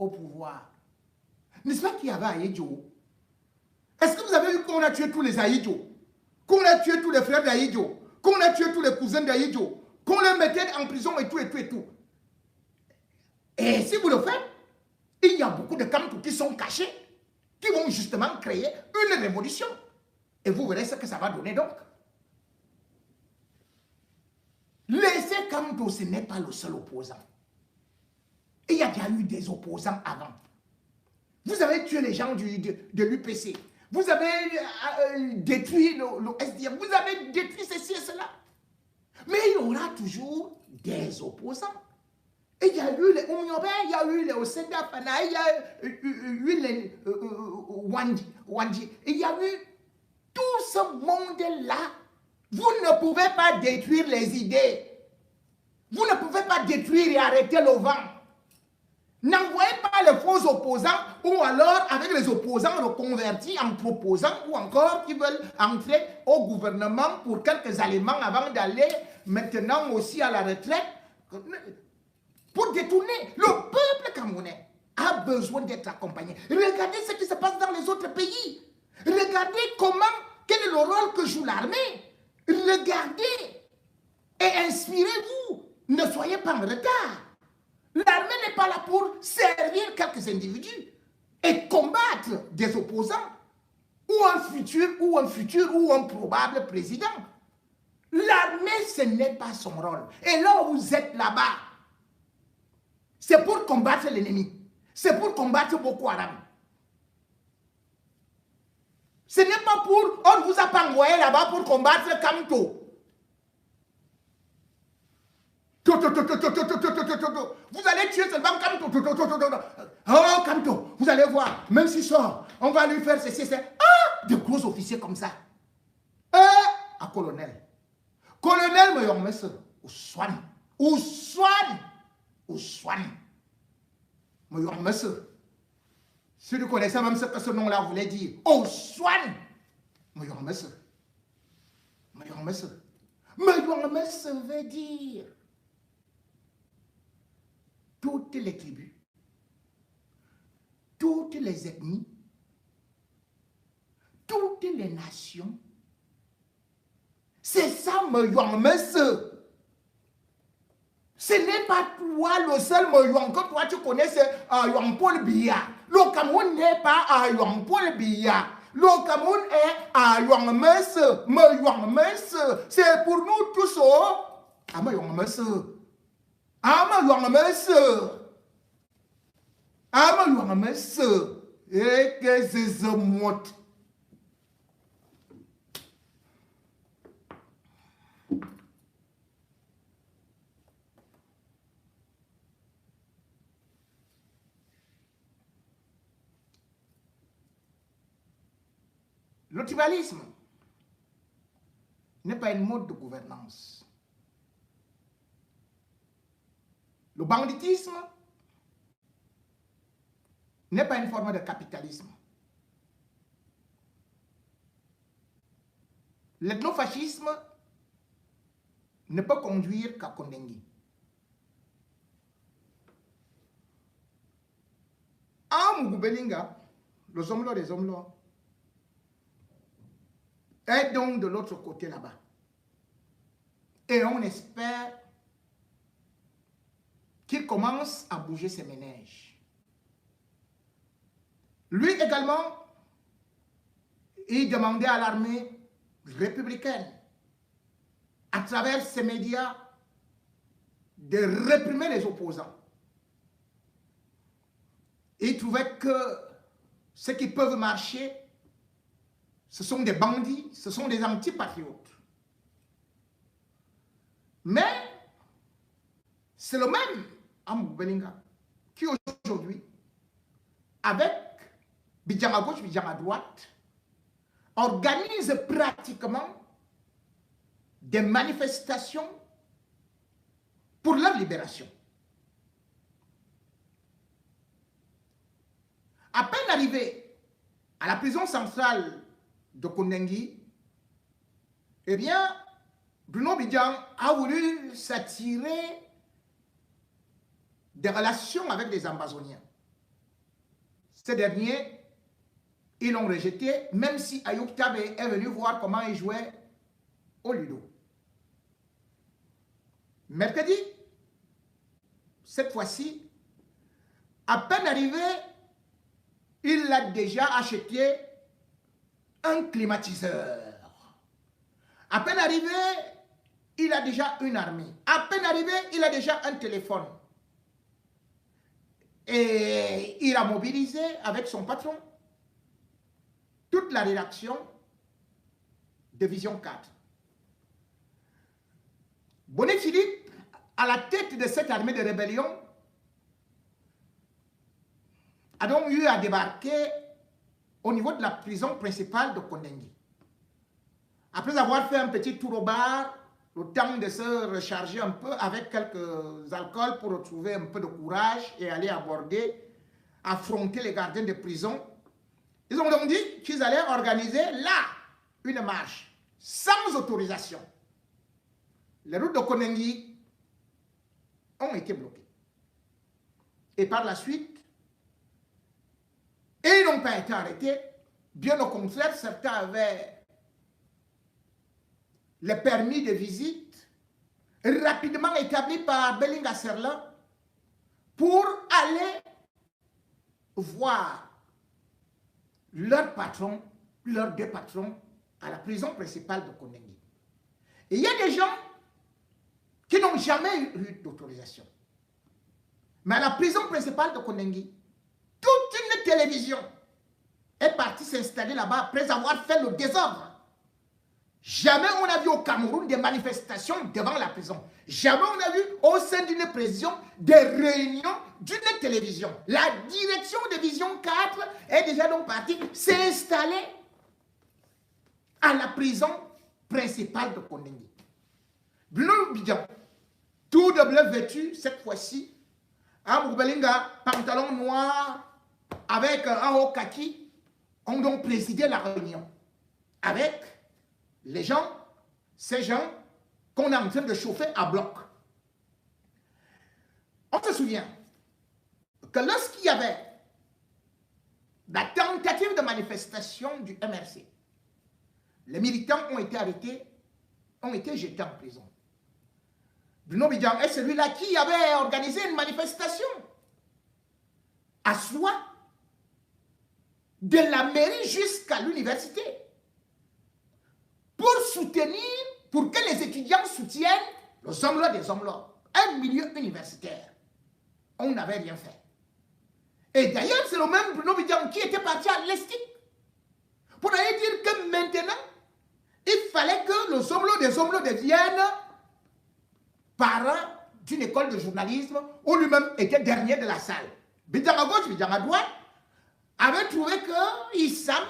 au pouvoir. N'est-ce pas qu'il y avait Aïdjo? Est-ce que vous avez vu qu'on a tué tous les Aïdjo? Qu'on a tué tous les frères d'Aïdjo? Qu'on a tué tous les cousins d'Aïdjo? Qu'on les mettait en prison et tout, et tout, et tout. Et si vous le faites, il y a beaucoup de Kamtou qui sont cachés, qui vont justement créer une révolution. Et vous verrez ce que ça va donner donc. Laissez Kamtou, ce n'est pas le seul opposant. Il y a déjà eu des opposants avant. Vous avez tué les gens de l'UPC. Vous avez détruit le SDF. Vous avez détruit ceci et cela. Mais il y aura toujours des opposants. Et il y a eu les Oumyobe, il y a eu les Osenda Fana, il y a eu les Wandi. Il y a eu tout ce monde-là. Vous ne pouvez pas détruire les idées. Vous ne pouvez pas détruire et arrêter le vent. N'envoyez pas les faux opposants ou alors avec les opposants reconvertis en proposants ou encore qui veulent entrer au gouvernement pour quelques éléments avant d'aller maintenant aussi à la retraite pour détourner. Le peuple camerounais a besoin d'être accompagné. Regardez ce qui se passe dans les autres pays. Regardez quel est le rôle que joue l'armée. Regardez et inspirez-vous. Ne soyez pas en retard. L'armée n'est pas là pour servir quelques individus et combattre des opposants ou un probable président. L'armée, ce n'est pas son rôle. Et là où vous êtes là-bas, c'est pour combattre l'ennemi. C'est pour combattre Boko Haram. Ce n'est pas pour... On ne vous a pas envoyé là-bas pour combattre Kamto. Vous allez tuer seulement Kamto. Oh, Kamto, vous allez voir. Même s'il sort, on va lui faire ceci. Ah, de gros officiers comme ça. À colonel. Colonel, mais on met ça. Ou soigne. Mais on met ça. Si vous connaissez même ce que ce nom-là voulait dire. Au soigne. Mais on met ça. Mais on met ça veut dire toutes les tribus, toutes les ethnies, toutes les nations. C'est ça, ce n'est pas toi le seul Moyon que toi tu connais, c'est Paul Biya. Le Cameroun n'est pas Paul Biya. Le Cameroun est c'est pour nous tous. Et que c'est mot. Le tribalisme n'est pas un mode de gouvernance. Le banditisme n'est pas une forme de capitalisme. L'ethnofascisme ne peut conduire qu'à Kondengi. À Mugubelinga, les hommes est donc de l'autre côté là-bas. Et on espère qu'il commence à bouger ses ménages. Lui également, il demandait à l'armée républicaine, à travers ses médias, de réprimer les opposants. Il trouvait que ceux qui peuvent marcher, ce sont des bandits, ce sont des antipatriotes. Mais c'est le même Amadou Belinga qui aujourd'hui, avec Bidjama gauche, Bidjama droite, organise pratiquement des manifestations pour leur libération. À peine arrivé à la prison centrale de Kondengi, eh bien, Bruno Bidjan a voulu s'attirer des relations avec les Amazoniens. Ces derniers, ils l'ont rejeté, même si Ayoub Tabe est venu voir comment il jouait au Ludo. Mercredi, cette fois-ci, à peine arrivé, il a déjà acheté un climatiseur. À peine arrivé, il a déjà une armée. À peine arrivé, il a déjà un téléphone. Et il a mobilisé avec son patron toute la rédaction de Vision 4. Bonnet Philippe, à la tête de cette armée de rébellion, a donc eu à débarquer au niveau de la prison principale de Kondengui. Après avoir fait un petit tour au bar, le temps de se recharger un peu avec quelques alcools pour retrouver un peu de courage et aller aborder, affronter les gardiens de prison, ils ont donc dit qu'ils allaient organiser là une marche sans autorisation. Les routes de Kondengui ont été bloquées. Et par la suite, et ils n'ont pas été arrêtés. Bien au contraire, certains avaient les permis de visite rapidement établis par Belinga Serlin pour aller voir leur patron, leurs deux patrons à la prison principale de Kondengui. Et il y a des gens qui n'ont jamais eu d'autorisation. Mais à la prison principale de Kondengui, toute une télévision est partie s'installer là-bas après avoir fait le désordre. Jamais on a vu au Cameroun des manifestations devant la prison. Jamais on a vu au sein d'une prison des réunions d'une télévision. La direction de Vision 4 est déjà donc partie s'installer à la prison principale de Kondengui. Bruno Bidjan, tout de bleu vêtu cette fois-ci, un Belinga, pantalon noir, avec un haut kaki, ont donc présidé la réunion avec les gens, ces gens qu'on est en train de chauffer à bloc. On se souvient que lorsqu'il y avait la tentative de manifestation du MRC, les militants ont été arrêtés, ont été jetés en prison. Bruno Bidjan est celui-là qui avait organisé une manifestation à soi, de la mairie jusqu'à l'université, pour soutenir, pour que les étudiants soutiennent les hommes-là des hommes-là, un milieu universitaire. On n'avait rien fait. Et d'ailleurs, c'est le même Bruno Bidjan qui était parti à l'Estique pour aller dire que maintenant, il fallait que les hommes-là des hommes-là deviennent parents d'une école de journalisme où lui-même était dernier de la salle. Bidjan à gauche, Bidjan à droite, avait trouvé que Issam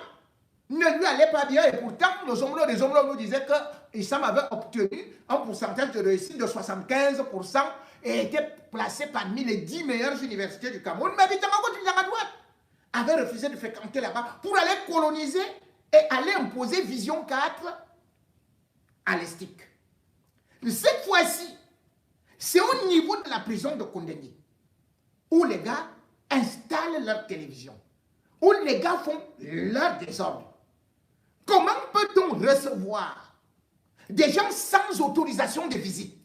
ne lui allait pas bien et pourtant les hommes nous disaient que Issam avait obtenu un pourcentage de réussite de 75% et était placé parmi les 10 meilleures universités du Cameroun. Mais Bidjan à gauche, Bidjan à droite avait refusé de fréquenter là-bas pour aller coloniser et aller imposer Vision 4 à l'Estique. Cette fois-ci, c'est au niveau de la prison de Kondengui où les gars installent leur télévision, où les gars font leur désordre. Comment peut-on recevoir des gens sans autorisation de visite?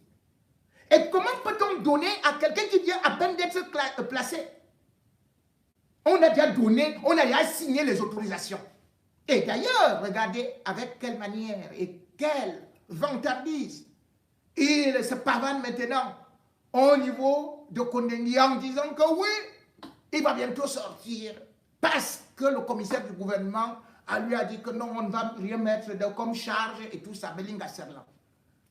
Et comment peut-on donner à quelqu'un qui vient à peine d'être placé? On a déjà donné, on a déjà signé les autorisations. Et d'ailleurs, regardez avec quelle manière et quelle vantardise il se pavane maintenant au niveau de Kondengui en disant que oui, il va bientôt sortir parce que le commissaire du gouvernement lui a dit que non, on ne va rien mettre comme charge et tout ça, Belinga Serlin.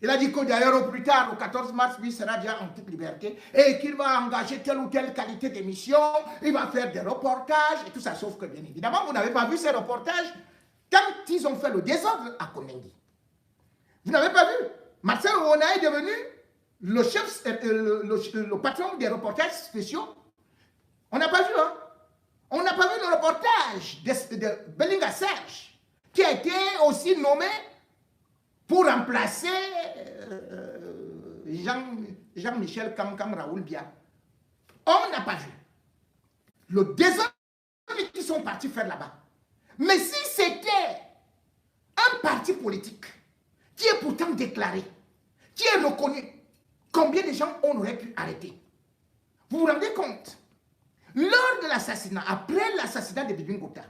Il a dit que d'ailleurs au plus tard, au 14 mars, lui sera déjà en toute liberté et qu'il va engager telle ou telle qualité d'émission, il va faire des reportages et tout ça, sauf que bien évidemment, vous n'avez pas vu ces reportages quand ils ont fait le désordre à Kondengui. Vous n'avez pas vu? Marcel Ouona est devenu le chef, le patron des reportages spéciaux. On n'a pas vu, hein? On n'a pas vu le reportage de Belinga Serge, qui a été aussi nommé pour remplacer Jean-Michel Kankam Raoul Bia. On n'a pas vu. Le désordre sont partis faire là-bas. Mais si c'était un parti politique qui est pourtant déclaré, qui est reconnu, combien de gens on aurait pu arrêter? Vous vous rendez compte? Lors de l'assassinat, après l'assassinat de Bibi Ngouta,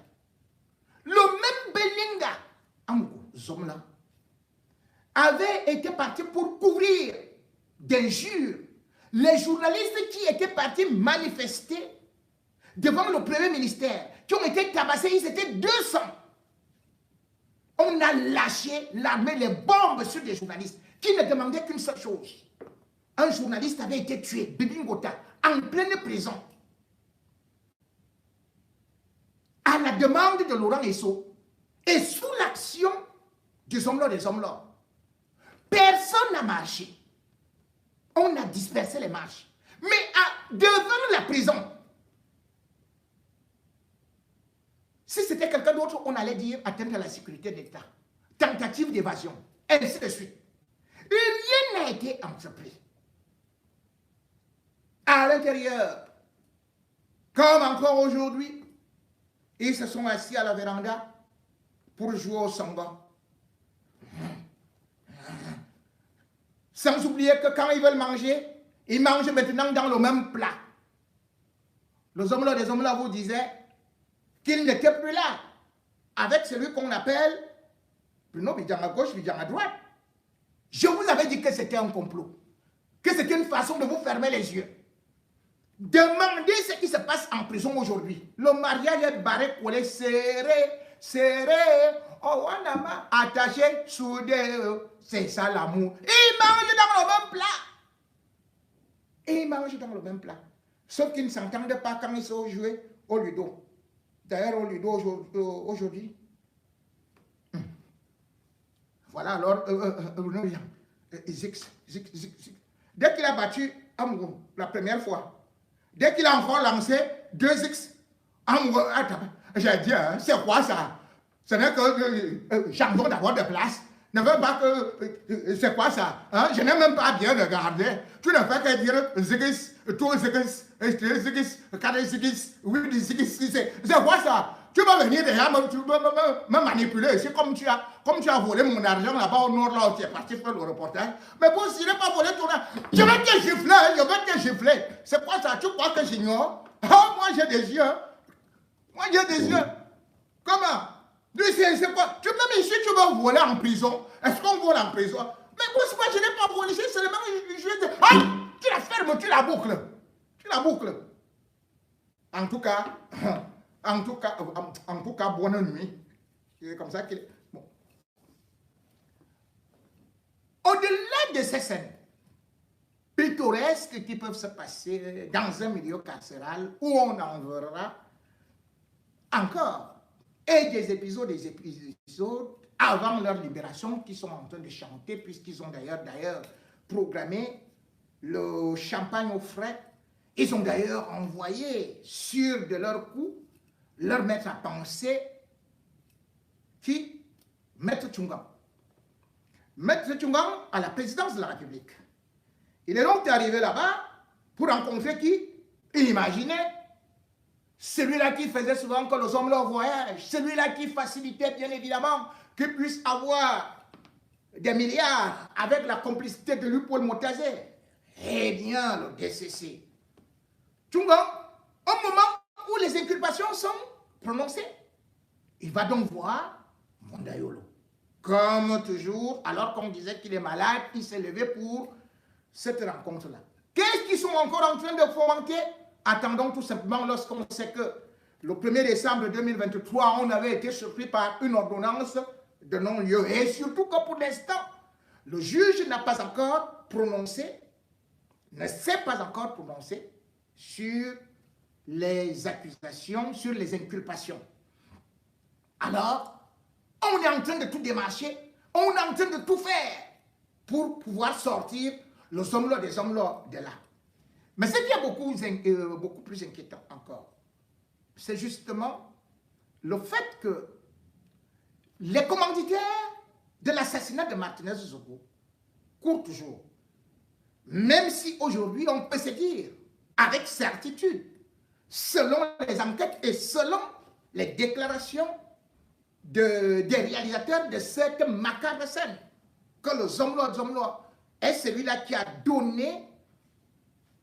le même Belinga, Amgo, Zomla, avait été parti pour couvrir d'injures les journalistes qui étaient partis manifester devant le premier ministère, qui ont été tabassés, ils étaient 200. On a lâché l'armée, les bombes sur des journalistes qui ne demandaient qu'une seule chose. Un journaliste avait été tué, Bibi Ngouta, en pleine prison. À la demande de Laurent Esso et sous l'action des hommes-là. Personne n'a marché. On a dispersé les marches. Mais devant la prison, si c'était quelqu'un d'autre, on allait dire atteinte à la sécurité de l'État, tentative d'évasion, et ainsi de suite. Rien n'a été entrepris. À l'intérieur, comme encore aujourd'hui, ils se sont assis à la véranda pour jouer au samba. Sans oublier que quand ils veulent manger, ils mangent maintenant dans le même plat. Les hommes-là vous disaient qu'ils n'étaient plus là avec celui qu'on appelle Bruno Bidjan à gauche, Bidjan à droite. Je vous avais dit que c'était un complot, que c'était une façon de vous fermer les yeux. Demandez ce qui se passe en prison aujourd'hui. Le mariage est barré, collé, serré, oh, on a attaché, soudé, c'est ça l'amour. Ils mangent dans le même plat. Et ils mangent dans le même plat. Sauf qu'ils ne s'entendent pas quand ils sont joués au ludo. D'ailleurs, au ludo aujourd'hui. Voilà alors, Zix. Dès qu'il a battu Amgo la première fois, dès qu'il a encore lancé 2X, j'ai dit, hein, c'est quoi ça? Ce n'est que jambon d'avoir de place. Ne veux pas que... c'est quoi ça? Hein? Je n'ai même pas bien regardé. Tu ne fais que dire Zigis, tout Zigis, 4 Zigis, 8 Zigis. C'est quoi ça? Tu vas venir derrière me manipuler. C'est comme tu as volé mon argent là-bas au nord, là où tu es parti faire le reportage. Mais bon, si je n'ai pas volé ton argent, je vais te gifler, C'est quoi ça? Tu crois que j'ignore? Oh, moi j'ai des yeux. Comment? C'est quoi? Tu peux ici, tu vas voler en prison. Est-ce qu'on vole en prison? Mais moi, je n'ai pas volé, c'est seulement tu la fermes, tu la boucles. En tout cas, bonne nuit. C'est comme ça qu'il est. Bon. Au-delà de ces scènes pittoresques qui peuvent se passer dans un milieu carcéral où on en verra encore, et des épisodes avant leur libération qui sont en train de chanter, puisqu'ils ont d'ailleurs programmé le champagne au frais. Ils ont d'ailleurs envoyé sur de leur coup leur maître à penser qui? Maître Tchungang. Maître Tchungang à la présidence de la République. Il est donc arrivé là-bas pour rencontrer qui? Imaginez, celui-là qui faisait souvent que les hommes leur voyage, celui-là qui facilitait bien évidemment qu'ils puissent avoir des milliards avec la complicité de lui Paul Motazé. Eh bien, le DCC. Tchungang, au moment où les inculpations sont prononcées, il va donc voir Mondayolo. Comme toujours, alors qu'on disait qu'il est malade, il s'est levé pour cette rencontre-là. Qu'est-ce qu'ils sont encore en train de fomenter? Attendons tout simplement lorsqu'on sait que le 1er décembre 2023, on avait été surpris par une ordonnance de non-lieu. Et surtout que pour l'instant, le juge n'a pas encore prononcé, ne s'est pas encore prononcé sur les accusations, sur les inculpations. Alors, on est en train de tout démarcher, on est en train de tout faire pour pouvoir sortir les hommes-là des hommes-là de là. Mais ce qui est beaucoup plus inquiétant encore, c'est justement le fait que les commanditaires de l'assassinat de Martinez Zogo courent toujours. Même si aujourd'hui on peut se dire avec certitude, selon les enquêtes et selon les déclarations des réalisateurs de cette macabre scène, que le Zomlo est celui-là qui a donné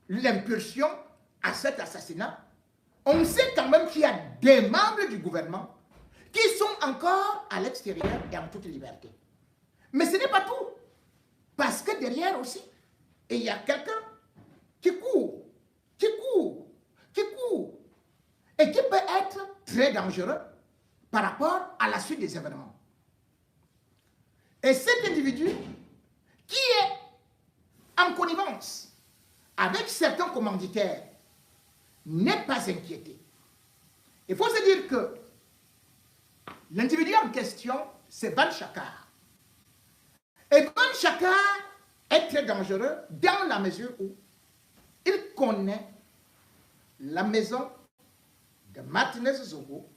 l'impulsion à cet assassinat. On sait quand même qu'il y a des membres du gouvernement qui sont encore à l'extérieur et en toute liberté. Mais ce n'est pas tout. Parce que derrière aussi, il y a quelqu'un qui court, et qui peut être très dangereux par rapport à la suite des événements. Et cet individu qui est en connivence avec certains commanditaires n'est pas inquiété. Il faut se dire que l'individu en question, c'est Van Chakar. Et Van Chakar est très dangereux dans la mesure où il connaît la maison de Martinez Zogo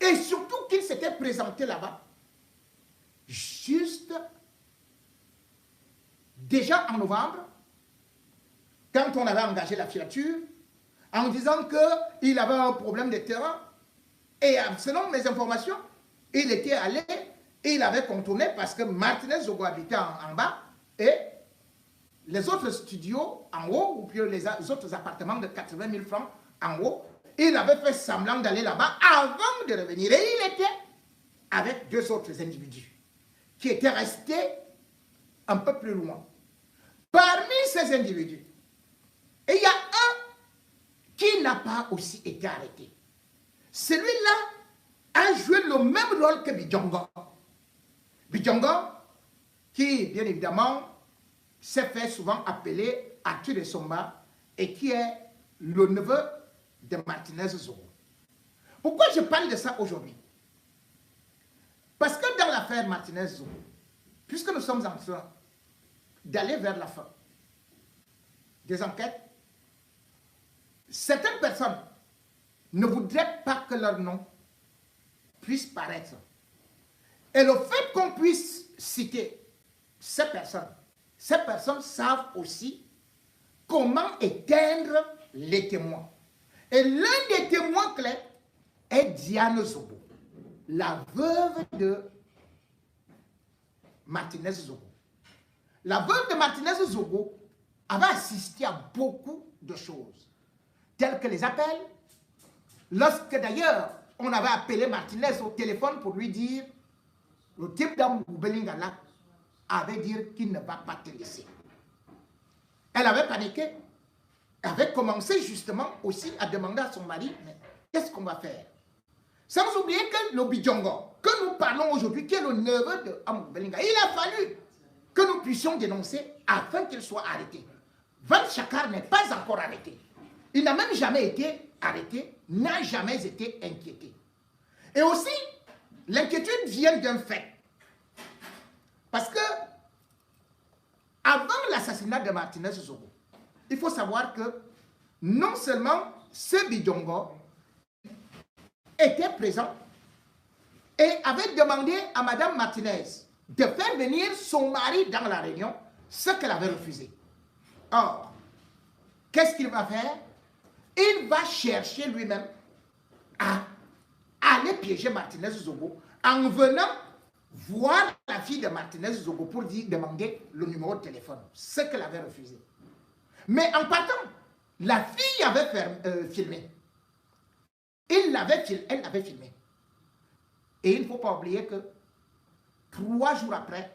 et surtout qu'il s'était présenté là-bas juste déjà en novembre, quand on avait engagé la filature, en disant qu'il avait un problème de terrain. Et selon mes informations, il était allé et il avait contourné parce que Martinez Zogo habitait en bas et les autres studios en haut, ou bien les autres appartements de 80 000 francs en haut, il avait fait semblant d'aller là-bas avant de revenir. Et il était avec deux autres individus qui étaient restés un peu plus loin. Parmi ces individus, il y a un qui n'a pas aussi été arrêté. Celui-là a joué le même rôle que Bidjongo. Bidjongo, qui, bien évidemment, s'est fait souvent appeler Arthur Essomba et qui est le neveu de Martinez Zogo. Pourquoi je parle de ça aujourd'hui? Parce que dans l'affaire Martinez Zogo, puisque nous sommes en train d'aller vers la fin des enquêtes, certaines personnes ne voudraient pas que leur nom puisse paraître. Et le fait qu'on puisse citer ces personnes savent aussi comment éteindre les témoins. Et l'un des témoins clés est Diane Zogo, la veuve de Martinez Zogo. La veuve de Martinez Zogo avait assisté à beaucoup de choses, telles que les appels. Lorsque d'ailleurs, on avait appelé Martinez au téléphone pour lui dire, le type d'Amgoubelingala avait dit qu'il ne va pas te laisser. Elle avait paniqué. Elle avait commencé justement aussi à demander à son mari, mais qu'est-ce qu'on va faire? Sans oublier que le Bidjongo, que nous parlons aujourd'hui, qui est le neveu de Amgoubelingala, il a fallu que nous puissions dénoncer afin qu'il soit arrêté. Van Chakar n'est pas encore arrêté. Il n'a même jamais été arrêté, n'a jamais été inquiété. Et aussi, l'inquiétude vient d'un fait. Parce que, avant l'assassinat de Martinez Zogo, il faut savoir que non seulement ce Bidjongo était présent et avait demandé à Madame Martinez de faire venir son mari dans la réunion, ce qu'elle avait refusé. Or, qu'est-ce qu'il va faire? Il va chercher lui-même à aller piéger Martinez Zogo en venant voir la fille de Martinez Zogo pour demander le numéro de téléphone, ce qu'elle avait refusé. Mais en partant, la fille avait filmé. Elle l'avait filmé. Et il ne faut pas oublier que 3 jours après,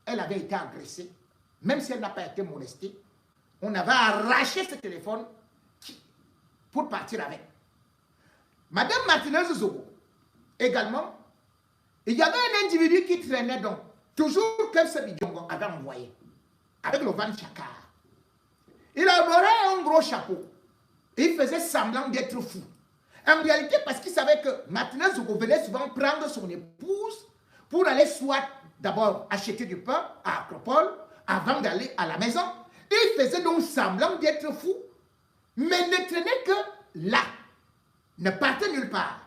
elle avait été agressée. Même si elle n'a pas été molestée, on avait arraché ce téléphone pour partir avec. Madame Martinez Zogo, également, il y avait un individu qui traînait donc, toujours que ce Bidjongo avait envoyé, avec le Van Chakar. Il avait un gros chapeau. Il faisait semblant d'être fou. En réalité, parce qu'il savait que Martinez Zogo venait souvent prendre son épouse pour aller soit d'abord acheter du pain à Acropole avant d'aller à la maison. Il faisait donc semblant d'être fou, mais ne traînait que là, ne partait nulle part.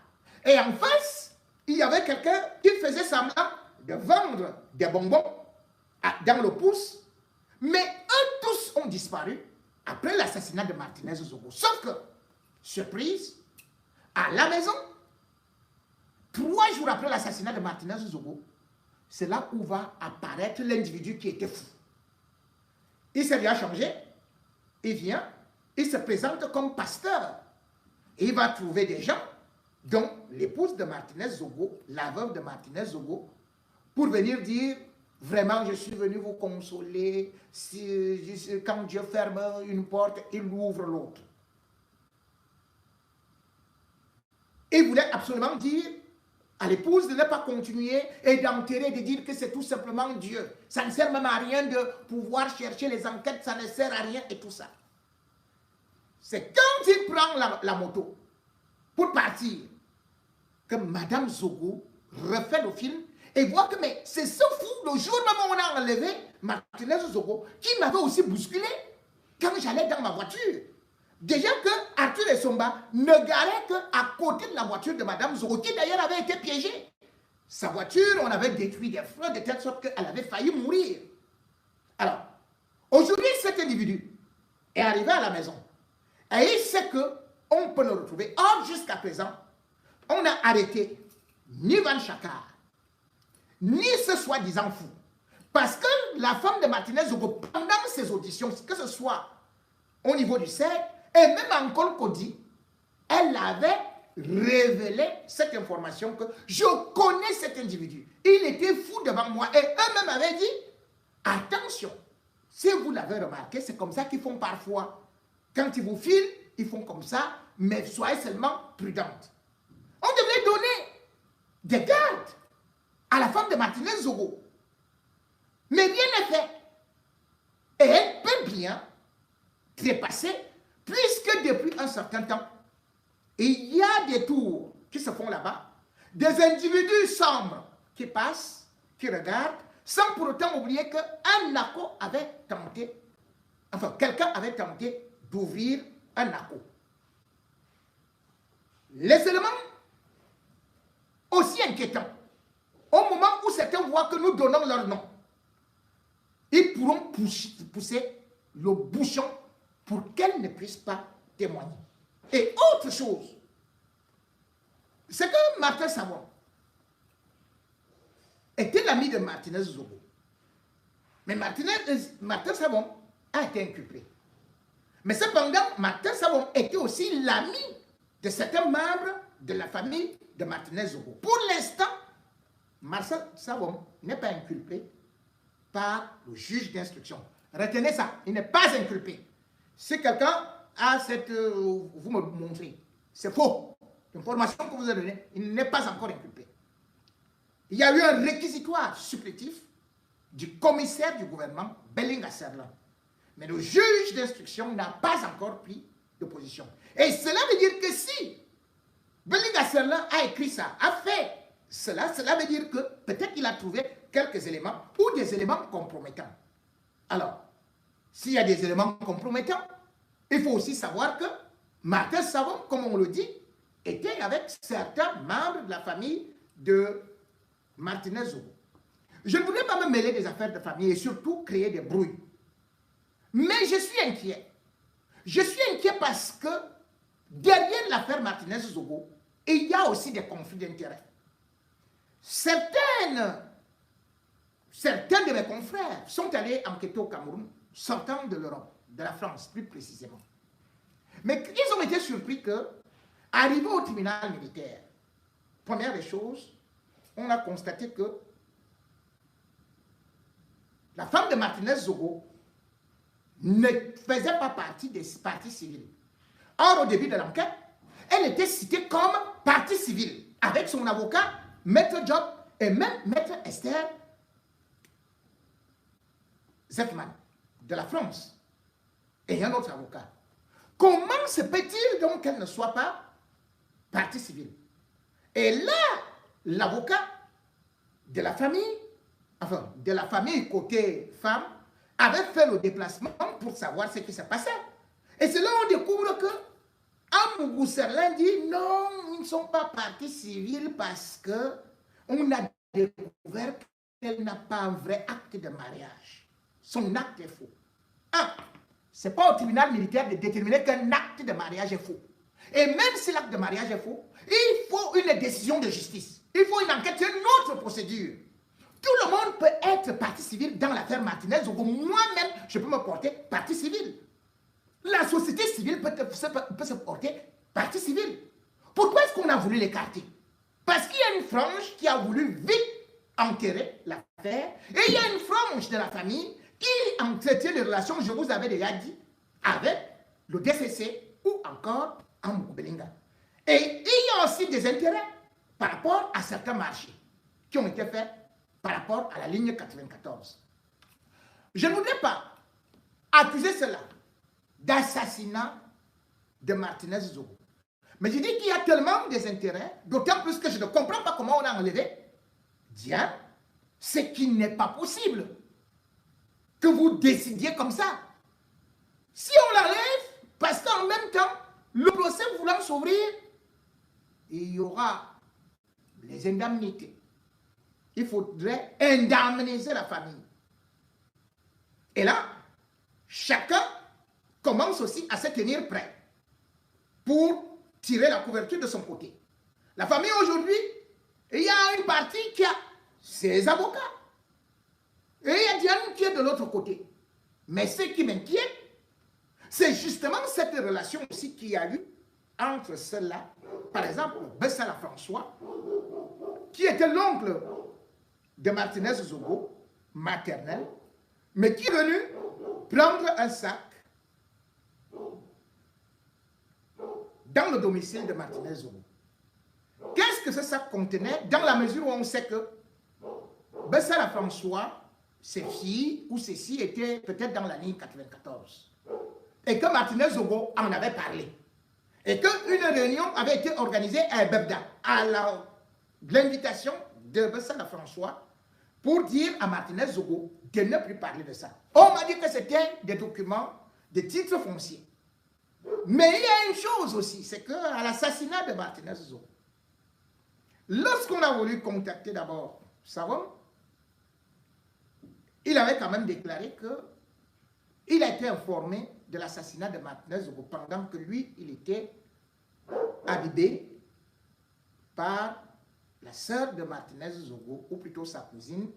Et en face, il y avait quelqu'un qui faisait semblant de vendre des bonbons dans le pouce, mais eux tous ont disparu après l'assassinat de Martinez Zogo. Sauf que, surprise, à la maison, 3 jours après l'assassinat de Martinez Zogo, c'est là où va apparaître l'individu qui était fou. Il s'est déjà changé, il vient, il se présente comme pasteur. Et il va trouver des gens, dont l'épouse de Martinez Zogo, la veuve de Martinez Zogo, pour venir dire, vraiment, je suis venu vous consoler, quand Dieu ferme une porte, il ouvre l'autre. Il voulait absolument dire à l'épouse de ne pas continuer et d'enterrer, de dire que c'est tout simplement Dieu. Ça ne sert même à rien de pouvoir chercher les enquêtes, ça ne sert à rien et tout ça. C'est quand il prend la moto pour partir que Madame Zogo refait le film et voit que c'est ce fou, le jour même où on a enlevé Martinez Zogo, qui m'avait aussi bousculé quand j'allais dans ma voiture. Déjà que Arthur Essomba ne garait qu'à côté de la voiture de Madame Zogo, qui d'ailleurs avait été piégée. Sa voiture, on avait détruit des freins de telle sorte qu'elle avait failli mourir. Alors, aujourd'hui, cet individu est arrivé à la maison. Et il sait qu'on peut le retrouver. Or, jusqu'à présent, on n'a arrêté ni Van Chakar, ni ce soi-disant fou. Parce que la femme de Martinez Zogo, pendant ses auditions, que ce soit au niveau du CED, et même en Col-Cody, elle avait révélé cette information que je connais cet individu. Il était fou devant moi. Et eux-mêmes avaient dit, attention, si vous l'avez remarqué, c'est comme ça qu'ils font parfois. Quand ils vous filent, ils font comme ça, mais soyez seulement prudente. On devait donner des gardes à la femme de Martinez Zogo. Mais rien n'est fait. Et elle peut bien trépasser, puisque depuis un certain temps, il y a des tours qui se font là-bas, des individus sombres qui passent, qui regardent, sans pour autant oublier qu'un NACO avait tenté, enfin, quelqu'un avait tenté d'ouvrir un NACO. Les éléments aussi inquiétants, au moment où certains voient que nous donnons leur nom, ils pourront pousser le bouchon pour qu'elles ne puissent pas témoigner. Et autre chose, c'est que Martin Savon était l'ami de Martinez Zogo. Mais Martin Savon a été inculpé. Mais cependant, Martin Savon était aussi l'ami de certains membres de la famille de Martinez Zogo. Pour l'instant, Martin Savon n'est pas inculpé par le juge d'instruction. Retenez ça, il n'est pas inculpé. Si quelqu'un a cette... vous me montrez, c'est faux. L'information que vous avez donnée, il n'est pas encore inculpé. Il y a eu un réquisitoire supplétif du commissaire du gouvernement, Belling Asserlan. Mais le juge d'instruction n'a pas encore pris de position. Et cela veut dire que si Belling Asserlan a écrit ça, a fait cela veut dire que peut-être qu'il a trouvé quelques éléments ou des éléments compromettants. Alors, s'il y a des éléments compromettants, il faut aussi savoir que Martin Savon, comme on le dit, était avec certains membres de la famille de Martinez Zogo. Je ne voulais pas me mêler des affaires de famille et surtout créer des brouilles. Mais je suis inquiet. Je suis inquiet parce que derrière l'affaire Martinez Zogo, il y a aussi des conflits d'intérêts. Certains de mes confrères sont allés enquêter au Cameroun, sortant de l'Europe, de la France plus précisément. Mais ils ont été surpris que, arrivés au tribunal militaire, première des choses, on a constaté que la femme de Martinez Zogo ne faisait pas partie des parties civiles. Or, au début de l'enquête, elle était citée comme partie civile, avec son avocat, Maître Job et même Maître Esther Zefman, de la France, et un autre avocat. Comment se peut-il donc qu'elle ne soit pas partie civile? Et là, l'avocat de la famille, enfin, de la famille côté femme, avait fait le déplacement pour savoir ce qui se passait. Et c'est là où on découvre que Amougou Serlin dit non, ils ne sont pas partie civile parce qu'on a découvert qu'elle n'a pas un vrai acte de mariage. Son acte est faux. Ce n'est pas au tribunal militaire de déterminer qu'un acte de mariage est faux. Et même si l'acte de mariage est faux, il faut faut une décision de justice. Il faut une enquête, c'est une autre procédure. Tout le monde peut être partie civile dans l'affaire Martinez-Zogo. Moi-même, je peux me porter partie civile. La société civile peut se porter partie civile. Pourquoi est-ce qu'on a voulu l'écarter? Parce qu'il y a une frange qui a voulu vite enterrer l'affaire et il y a une frange de la famille qui entretient des relations, je vous avais déjà dit, avec le DCC ou encore Ambou Belinga. Et il y a aussi des intérêts par rapport à certains marchés qui ont été faits par rapport à la ligne 94. Je ne voudrais pas accuser cela d'assassinat de Martinez-Zogo. Mais je dis qu'il y a tellement des intérêts, d'autant plus que je ne comprends pas comment on a enlevé Diane, ce qui n'est pas possible que vous décidiez comme ça. Si on l'enlève, parce qu'en même temps, le procès voulant s'ouvrir, il y aura les indemnités. Il faudrait indemniser la famille. Et là, chacun commence aussi à se tenir prêt pour tirer la couverture de son côté. La famille aujourd'hui, il y a une partie qui a ses avocats. Et il y a Diane qui est de l'autre côté. Mais ce qui m'inquiète, c'est justement cette relation aussi qu'il y a eu entre ceux-là. Par exemple, Bessala François, qui était l'oncle de Martinez-Zogo, maternel, mais qui est venu prendre un sac dans le domicile de Martinez-Zogo. Qu'est-ce que ce sac contenait? Dans la mesure où on sait que Bessala François, ses filles ou ses filles étaient peut-être dans la ligne 94. Et que Martinez-Zogo en avait parlé. Et qu'une réunion avait été organisée à Bebda, à l'invitation de Bessala François, pour dire à Martinez-Zogo de ne plus parler de ça. On m'a dit que c'était des documents, des titres fonciers. Mais il y a une chose aussi, c'est qu'à l'assassinat de Martinez-Zogo, lorsqu'on a voulu contacter d'abord Savon, il avait quand même déclaré qu'il a été informé de l'assassinat de Martinez-Zogo pendant que lui, il était habillé par la sœur de Martinez-Zogo, ou plutôt sa cousine,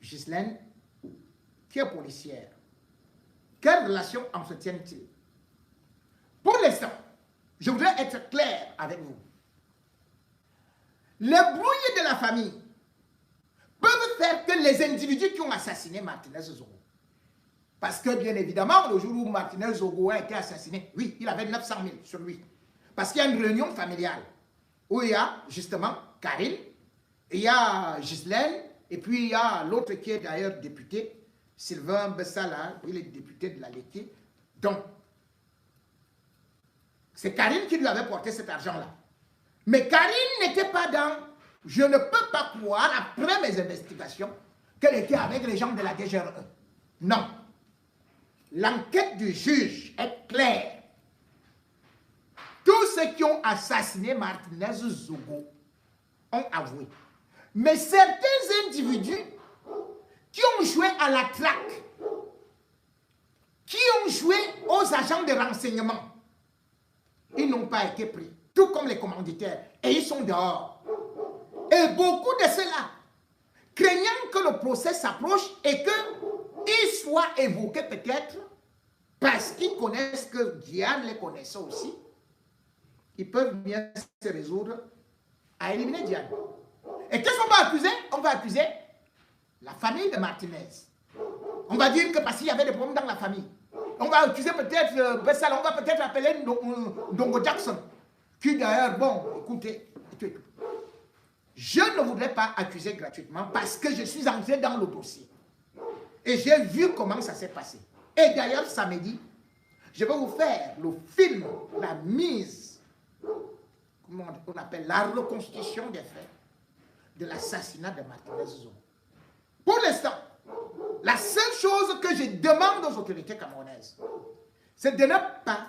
Ghislaine, qui est policière. Quelle relation entretiennent-ils? Pour l'instant, je voudrais être clair avec vous. Les brouillés de la famille peuvent faire que les individus qui ont assassiné Martinez-Zogo. Parce que, bien évidemment, le jour où Martinez-Zogo a été assassiné, oui, il avait 900 000 sur lui. Parce qu'il y a une réunion familiale où il y a justement Karine, il y a Ghislaine, et puis il y a l'autre qui est d'ailleurs député, Sylvain Bessala, il est député de la Lété. Donc, c'est Karine qui lui avait porté cet argent-là. Mais Karine n'était pas dans... Je ne peux pas croire, après mes investigations, qu'elle était avec les gens de la DGRE. Non. L'enquête du juge est claire. Tous ceux qui ont assassiné Martinez-Zogo ont avoué. Mais certains individus qui ont joué à la traque, qui ont joué aux agents de renseignement, ils n'ont pas été pris, tout comme les commanditaires, et ils sont dehors. Et beaucoup de ceux-là, craignant que le procès s'approche et qu'il soit évoqué peut-être, parce qu'ils connaissent que Diane les connaissait aussi, ils peuvent bien se résoudre à éliminer Diane. Et qu'est-ce qu'on va accuser? On va accuser la famille de Martinez. On va dire que parce qu'il y avait des problèmes dans la famille. On va accuser peut-être Bessal, on va peut-être appeler Ndongo Jackson, qui d'ailleurs, bon, écoutez, je ne voudrais pas accuser gratuitement parce que je suis entré dans le dossier. Et j'ai vu comment ça s'est passé. Et d'ailleurs, samedi, je vais vous faire le film, la mise, comment on appelle, la reconstitution des faits de l'assassinat de Martinez-Zogo. Pour l'instant, la seule chose que je demande aux autorités camerounaises, c'est de ne pas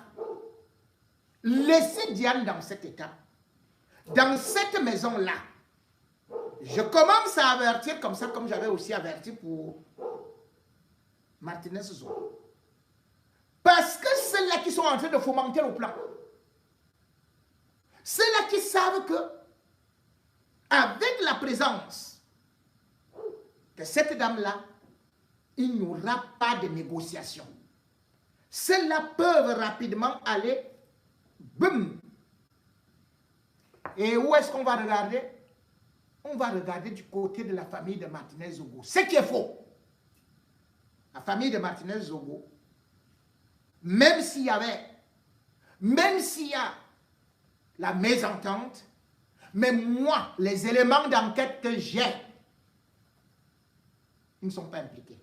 laisser Diane dans cet état, dans cette maison-là. Je commence à avertir comme ça, comme j'avais aussi averti pour Martinez-Zogo. Parce que ceux-là qui sont en train de fomenter le plan, Ceux-là qui savent que, avec la présence de cette dame-là, il n'y aura pas de négociation. Ceux-là peuvent rapidement aller, boum. Et où est-ce qu'on va regarder? On va regarder du côté de la famille de Martinez-Zogo. Ce qui est faux. La famille de Martinez-Zogo, même s'il y a la mésentente, mais moi, les éléments d'enquête que j'ai, ils ne sont pas impliqués.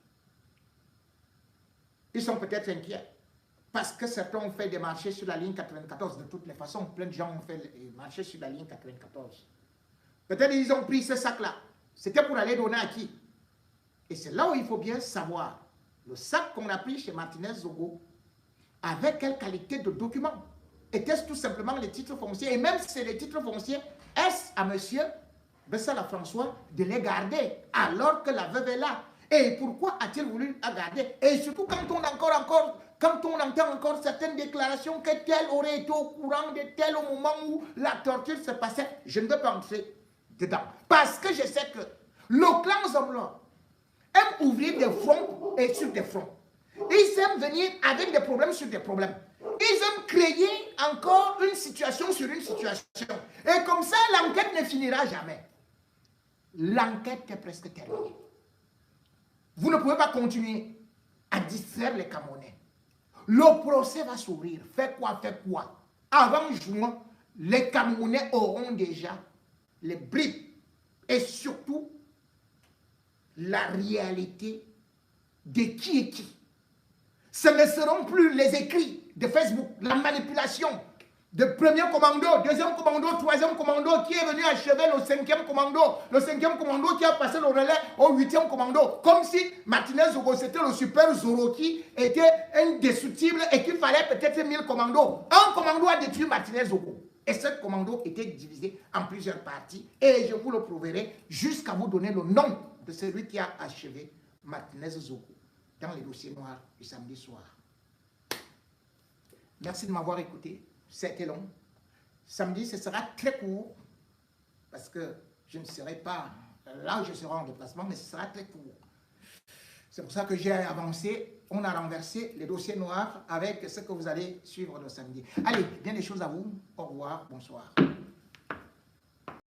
Ils sont peut-être inquiets parce que certains ont fait des marchés sur la ligne 94. De toutes les façons, plein de gens ont fait des marchés sur la ligne 94. Peut-être ils ont pris ce sac-là. C'était pour aller donner à qui? Et c'est là où il faut bien savoir. Le sac qu'on a pris chez Martinez-Zogo, avec quelle qualité de document? Était-ce tout simplement les titres fonciers? Et même si c'est les titres fonciers, est-ce à monsieur Bessala François de les garder alors que la veuve est là? Et pourquoi a-t-il voulu la garder? Et surtout quand on entend encore certaines déclarations que tel aurait été au courant de tel au moment où la torture se passait, je ne veux pas entrer dedans. Parce que je sais que le clan Zomlo aime ouvrir des fronts et sur des fronts. Ils aiment venir avec des problèmes sur des problèmes. Ils aiment créer encore une situation sur une situation. Et comme ça, l'enquête ne finira jamais. L'enquête est presque terminée. Vous ne pouvez pas continuer à distraire les Camerounais. Le procès va s'ouvrir. Faites quoi? Avant juin, les Camerounais auront déjà les bribes et surtout la réalité de qui est qui. Ce ne seront plus les écrits de Facebook, la manipulation de premier commando, deuxième commando, troisième commando qui est venu achever le cinquième commando qui a passé le relais au huitième commando, comme si Martinez-Zogo c'était le super Zoro qui était indestructible et qu'il fallait peut-être 1000 commandos. Un commando a détruit Martinez-Zogo. Et ce commando était divisé en plusieurs parties. Et je vous le prouverai jusqu'à vous donner le nom de celui qui a achevé Martinez-Zogo dans les dossiers noirs du samedi soir. Merci de m'avoir écouté. C'était long. Samedi, ce sera très court parce que je ne serai pas là où je serai en déplacement, mais ce sera très court. C'est pour ça que j'ai avancé. On a renversé les dossiers noirs avec ce que vous allez suivre le samedi. Allez, bien des choses à vous. Au revoir, bonsoir.